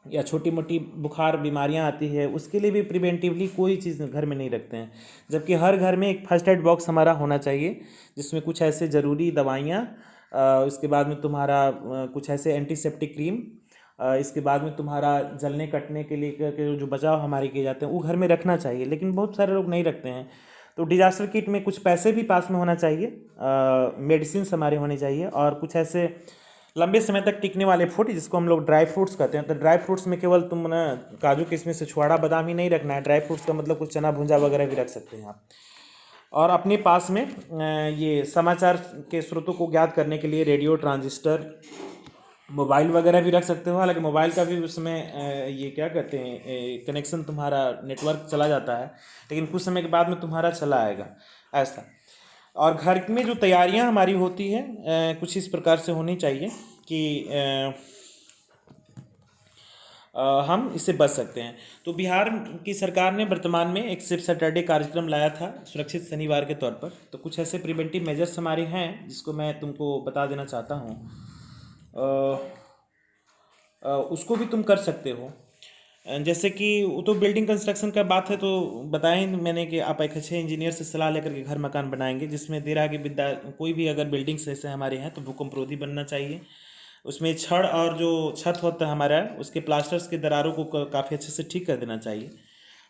या छोटी मोटी बुखार बीमारियां आती है, उसके लिए भी प्रिवेंटिवली कोई चीज़ घर में नहीं रखते हैं। जबकि हर घर में एक फर्स्ट एड बॉक्स हमारा होना चाहिए जिसमें कुछ ऐसे ज़रूरी दवाइयाँ, इसके बाद में तुम्हारा कुछ ऐसे एंटीसेप्टिक क्रीम, इसके बाद में तुम्हारा जलने कटने के लिए जो बचाव हमारे किए जाते हैं वो घर में रखना चाहिए, लेकिन बहुत सारे लोग नहीं रखते हैं। तो डिजास्टर किट में कुछ पैसे भी पास में होना चाहिए, मेडिसिन हमारे होने चाहिए, और कुछ ऐसे लंबे समय तक टिकने वाले फूड जिसको हम लोग ड्राई फ्रूट्स कहते हैं। तो ड्राई फ्रूट्स में केवल तुम ना काजू किशमिश से छुआड़ा बादाम ही नहीं रखना है, ड्राई फ्रूट्स का मतलब कुछ चना भुंजा वगैरह भी रख सकते हैं आप। और अपने पास में ये समाचार के स्रोतों को ज्ञात करने के लिए रेडियो, ट्रांजिस्टर, मोबाइल वगैरह भी रख सकते हो। हालांकि मोबाइल का भी उसमें ये क्या कहते हैं कनेक्शन तुम्हारा नेटवर्क चला जाता है, लेकिन कुछ समय के बाद में तुम्हारा चला आएगा ऐसा। और घर में जो तैयारियां हमारी होती हैं कुछ इस प्रकार से होनी चाहिए कि हम इससे बच सकते हैं। तो बिहार की सरकार ने वर्तमान में एक सेफ सैटरडे कार्यक्रम लाया था सुरक्षित शनिवार के तौर पर। तो कुछ ऐसे प्रिवेंटिव मेजर्स हमारे हैं जिसको मैं तुमको बता देना चाहता हूँ, उसको भी तुम कर सकते हो। जैसे कि वो तो बिल्डिंग कंस्ट्रक्शन का बात है, तो बताएं मैंने कि आप एक अच्छे इंजीनियर से सलाह लेकर के घर मकान बनाएंगे, जिसमें दे रहा कि कोई भी अगर बिल्डिंग्स ऐसे हमारे हैं तो भूकंपरोधी बनना चाहिए। उसमें छड़ और जो छत होता है हमारा उसके प्लास्टर्स के दरारों को काफ़ी अच्छे से ठीक कर देना चाहिए।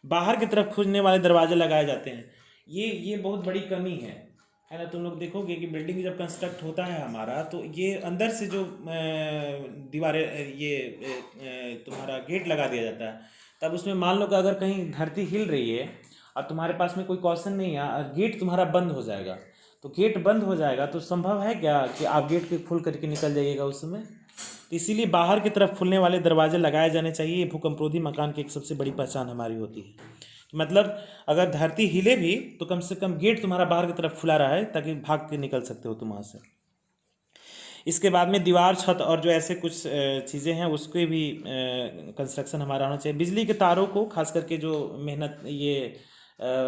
बाहर की तरफ खुलने वाले दरवाजे लगाए जाते हैं, ये बहुत बड़ी कमी है ना। तुम लोग देखोगे कि बिल्डिंग जब कंस्ट्रक्ट होता है हमारा तो ये अंदर से जो दीवारें ये तुम्हारा गेट लगा दिया जाता है, तब उसमें मान लो कि अगर कहीं धरती हिल रही है और तुम्हारे पास में कोई कॉशन नहीं है और गेट तुम्हारा बंद हो जाएगा, तो गेट बंद हो जाएगा तो संभव है क्या कि आप गेट के खोल करके निकल जाइएगा उस समय? तो इसीलिए बाहर की तरफ खुलने वाले दरवाजे लगाए जाने चाहिए। ये भूकंपरोधी मकान की एक सबसे बड़ी पहचान हमारी होती है। मतलब अगर धरती हिले भी तो कम से कम गेट तुम्हारा बाहर की तरफ खुला रहा है, ताकि भाग के निकल सकते हो तुम वहाँ से। इसके बाद में दीवार, छत और जो ऐसे कुछ चीज़ें हैं उसके भी कंस्ट्रक्शन हमारा होना चाहिए। बिजली के तारों को खास करके जो मेहनत ये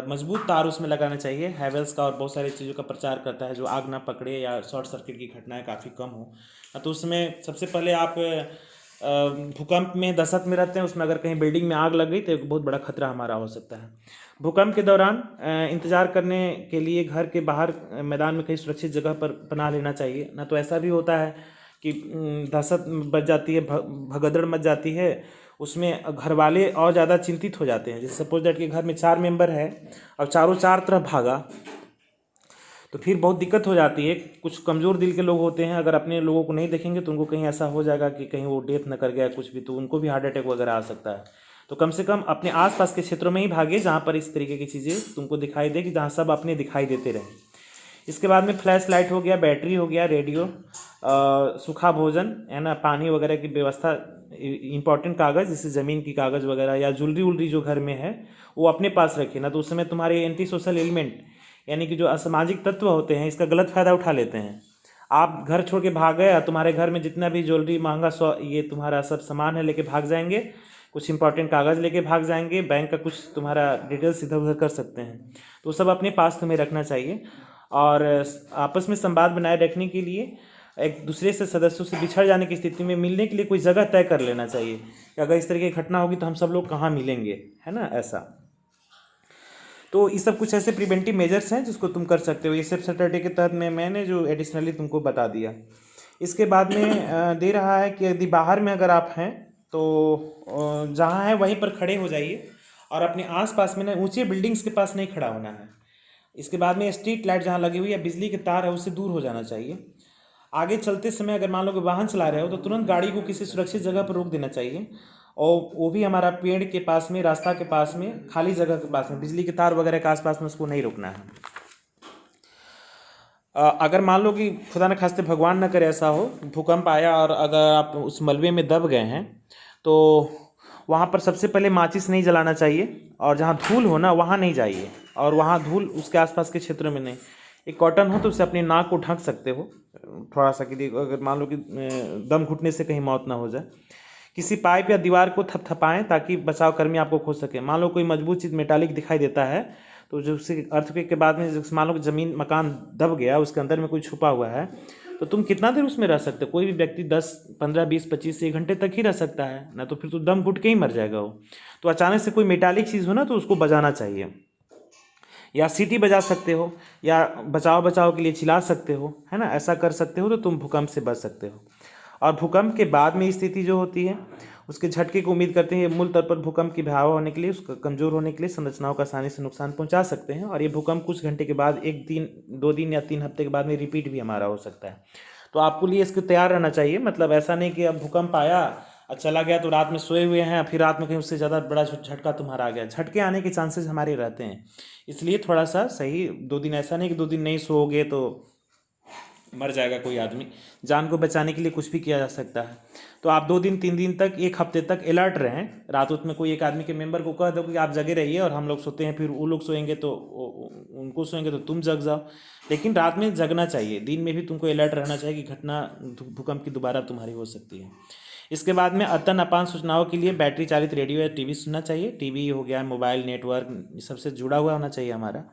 मजबूत तार उसमें लगाना चाहिए। हैवेल्स का और बहुत सारी चीज़ों का प्रचार करता है जो आग ना पकड़े या शॉर्ट सर्किट की घटनाएं काफ़ी कम हो। तो उसमें सबसे पहले आप भूकंप में दशक में रहते हैं, उसमें अगर कहीं बिल्डिंग में आग लग गई तो एक बहुत बड़ा खतरा हमारा हो सकता है। भूकंप के दौरान इंतजार करने के लिए घर के बाहर मैदान में कहीं सुरक्षित जगह पर पनाह लेना चाहिए। ना तो ऐसा भी होता है कि दहशत बच जाती है, भगदड़ मच जाती है, उसमें घर वाले और ज़्यादा चिंतित हो जाते हैं। जैसे सपोज दैट कि घर में 4 मेंबर है और चारों चार तरफ भागा, तो फिर बहुत दिक्कत हो जाती है। कुछ कमज़ोर दिल के लोग होते हैं, अगर अपने लोगों को नहीं देखेंगे तो उनको कहीं ऐसा हो जाएगा कि कहीं वो डेथ न कर गया कुछ भी, तो उनको भी हार्ट अटैक वगैरह आ सकता है। तो कम से कम अपने आसपास के क्षेत्रों में ही भागे जहाँ पर इस तरीके की चीज़ें तुमको दिखाई दे, कि जहाँ सब अपने दिखाई देते रहें। इसके बाद में फ्लैश लाइट हो गया, बैटरी हो गया, रेडियो, सूखा भोजन है ना, पानी वगैरह की व्यवस्था, इंपॉर्टेंट कागज़ जैसे ज़मीन की कागज़ वगैरह या ज्वेलरी उलरी जो घर में है वो अपने पास रखिए। ना तो उस समय तुम्हारे एंटी सोशल एलिमेंट यानी कि जो असामाजिक तत्व होते हैं इसका गलत फ़ायदा उठा लेते हैं। आप घर छोड़ के भाग गए, तुम्हारे घर में जितना भी ज्वेलरी महंगा ये तुम्हारा सब सामान है लेके भाग जाएंगे, कुछ इंपॉर्टेंट कागज़ लेके भाग जाएंगे, बैंक का कुछ तुम्हारा डिटेल्स इधर उधर कर सकते हैं, तो सब अपने पास तुम्हें रखना चाहिए। और आपस में संवाद बनाए रखने के लिए एक दूसरे से सदस्यों से बिछड़ जाने की स्थिति में मिलने के लिए कोई जगह तय कर लेना चाहिए कि अगर इस तरह की घटना होगी तो हम सब लोग कहाँ मिलेंगे, है ना, ऐसा। तो ये सब कुछ ऐसे प्रिवेंटिव मेजर्स हैं जिसको तुम कर सकते हो। ये सब सैटरडे के तहत मैंने जो एडिशनली तुमको बता दिया। इसके बाद में दे रहा है कि यदि बाहर में अगर आप हैं तो जहाँ है वहीं पर खड़े हो जाइए और अपने आसपास में ना ऊंचे बिल्डिंग्स के पास नहीं खड़ा होना है। इसके बाद में स्ट्रीट लाइट जहाँ लगी हुई है, बिजली के तार है, उससे दूर हो जाना चाहिए। आगे चलते समय अगर मान लो कि वाहन चला रहे हो तो तुरंत गाड़ी को किसी सुरक्षित जगह पर रोक देना चाहिए, और वो भी हमारा पेड़ के पास में, रास्ता के पास में, खाली जगह के पास में, बिजली के तार वगैरह के आसपास में उसको नहीं रोकना है। अगर मान लो कि खुदा न खास्ते भगवान न करे ऐसा हो, भूकंप आया और अगर आप उस मलबे में दब गए हैं तो वहाँ पर सबसे पहले माचिस नहीं जलाना चाहिए, और जहाँ धूल हो ना वहाँ नहीं जाइए, और वहाँ धूल उसके आसपास के क्षेत्र में नहीं। एक कॉटन हो तो उससे अपनी नाक को ढक सकते हो थोड़ा सा, कि अगर मान लो कि दम घुटने से कहीं मौत ना हो जाए। किसी पाइप या दीवार को थपथपाएं ताकि बचाव कर्मी आपको खोज सके। मान लो कोई मजबूत चीज़ मेटालिक दिखाई देता है तो जो उससे अर्थक्वेक के बाद में मान लो कि ज़मीन मकान दब गया, उसके अंदर में कोई छुपा हुआ है, तो तुम कितना देर उसमें रह सकते हो? कोई भी व्यक्ति 10, 15, 20, 25 से 1 घंटे तक ही रह सकता है ना, तो फिर तो दम घुट के ही मर जाएगा वो। तो अचानक से कोई मेटालिक चीज़ हो ना तो उसको बजाना चाहिए, या सीटी बजा सकते हो, या बचाव बचाव के लिए चिल्ला सकते हो, है ना, ऐसा कर सकते हो तो तुम भूकंप से बच सकते हो। और भूकंप के बाद में स्थिति जो होती है उसके झटके को उम्मीद करते हैं मूल तौर पर भूकंप की भयावह होने के लिए, उसका कमज़ोर होने के लिए संरचनाओं का आसानी से नुकसान पहुंचा सकते हैं, और ये भूकंप कुछ घंटे के बाद 1 दिन, 2 दिन या 3 हफ्ते के बाद में रिपीट भी हमारा हो सकता है। तो आपको लिए इसको तैयार रहना चाहिए। मतलब ऐसा नहीं कि अब भूकंप आया और चला गया तो रात में सोए हुए हैं, फिर रात में कहीं उससे ज़्यादा बड़ा झटका तुम्हारा आ गया। झटके आने के चांसेस हमारे रहते हैं, इसलिए थोड़ा सा सही 2 दिन, ऐसा नहीं कि 2 दिन नहीं सोओगे तो मर जाएगा कोई आदमी। जान को बचाने के लिए कुछ भी किया जा सकता है। तो आप 2 दिन 3 दिन तक, 1 हफ्ते तक अलर्ट रहें। रात उत में कोई एक आदमी के मेंबर को कह दो कि आप जगे रहिए और हम लोग सोते हैं, फिर वो लोग सोएंगे तो उनको सोएंगे तो तुम जग जाओ। लेकिन रात में जगना चाहिए, दिन में भी तुमको अलर्ट रहना चाहिए कि घटना भूकंप की दोबारा तुम्हारी हो सकती है। इसके बाद में अतन अपान सूचनाओं के लिए बैटरी चालित रेडियो या टीवी सुनना चाहिए। टीवी हो गया, मोबाइल नेटवर्क सबसे जुड़ा हुआ होना चाहिए हमारा।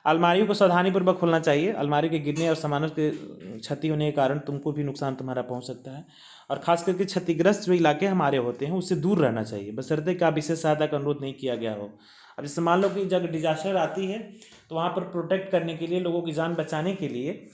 अलमारियों को सावधानीपूर्वक खोलना चाहिए। अलमारी के गिरने और सामानों के क्षति होने के कारण तुमको भी नुकसान तुम्हारा पहुंच सकता है। और खास करके क्षतिग्रस्त जो इलाके हमारे होते हैं उससे दूर रहना चाहिए, बशर्ते कि विशेष सहायता का अनुरोध नहीं किया गया हो। अब जैसे मान लो कि जब डिजास्टर आती है तो वहाँ पर प्रोटेक्ट करने के लिए, लोगों की जान बचाने के लिए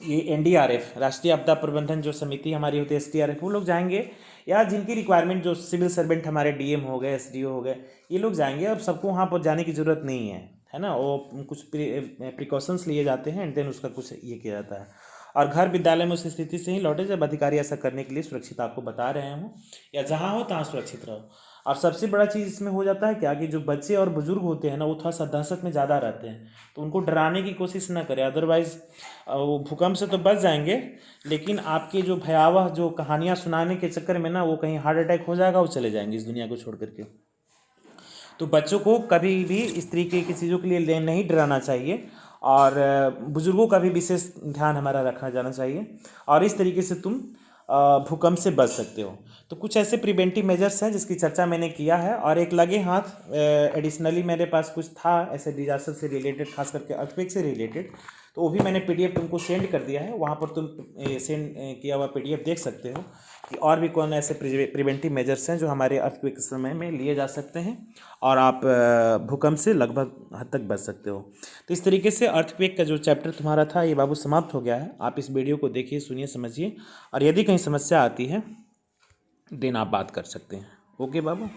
ये NDRF, राष्ट्रीय आपदा प्रबंधन जो समिति हमारी होती है, SDRF, वो लोग जाएंगे, या जिनकी रिक्वायरमेंट जो सिविल सर्वेंट हमारे DM हो गए, SDO हो गए, ये लोग जाएंगे। अब सबको वहाँ पर जाने की ज़रूरत नहीं है ना, वो कुछ प्रिकॉशंस लिए जाते हैं एंड देन उसका कुछ ये किया जाता है। और घर विद्यालय में उस स्थिति से ही लौटे जब अधिकारी ऐसा करने के लिए सुरक्षित आपको बता रहे हों, या जहाँ हो तहाँ सुरक्षित रहो। और सबसे बड़ा चीज़ इसमें हो जाता है क्या कि जो बच्चे और बुजुर्ग होते हैं ना, वो थोड़ा सा दहशत में ज़्यादा रहते हैं, तो उनको डराने की कोशिश ना करें। अदरवाइज़ वो भूकंप से तो बच जाएंगे, लेकिन आपके जो भयावह जो कहानियाँ सुनाने के चक्कर में ना वो कहीं हार्ट अटैक हो जाएगा, वो चले जाएंगे इस दुनिया को छोड़ करके। तो बच्चों को कभी भी इस तरीके की चीज़ों के लिए नहीं डराना चाहिए, और बुज़ुर्गों का भी विशेष ध्यान हमारा रखा जाना चाहिए, और इस तरीके से तुम भूकंप से बच सकते हो। तो कुछ ऐसे प्रिवेंटिव मेजर्स हैं जिसकी चर्चा मैंने किया है, और एक लगे हाथ एडिशनली मेरे पास कुछ था ऐसे डिजास्टर से रिलेटेड, खास करके अर्थक्वेक से रिलेटेड, तो वो भी मैंने पीडीएफ तुमको सेंड कर दिया है। वहाँ पर तुम सेंड किया हुआ पीडीएफ देख सकते हो कि और भी कौन ऐसे प्रिवेंटिव मेजर्स हैं जो हमारे अर्थक्वेक के समय में लिए जा सकते हैं, और आप भूकंप से लगभग हद तक बच सकते हो। तो इस तरीके से अर्थक्वेक का जो चैप्टर तुम्हारा था ये बाबू समाप्त हो गया है। आप इस वीडियो को देखिए, सुनिए, समझिए, और यदि कहीं समस्या आती है देन आप बात कर सकते हैं। ओके बाबू।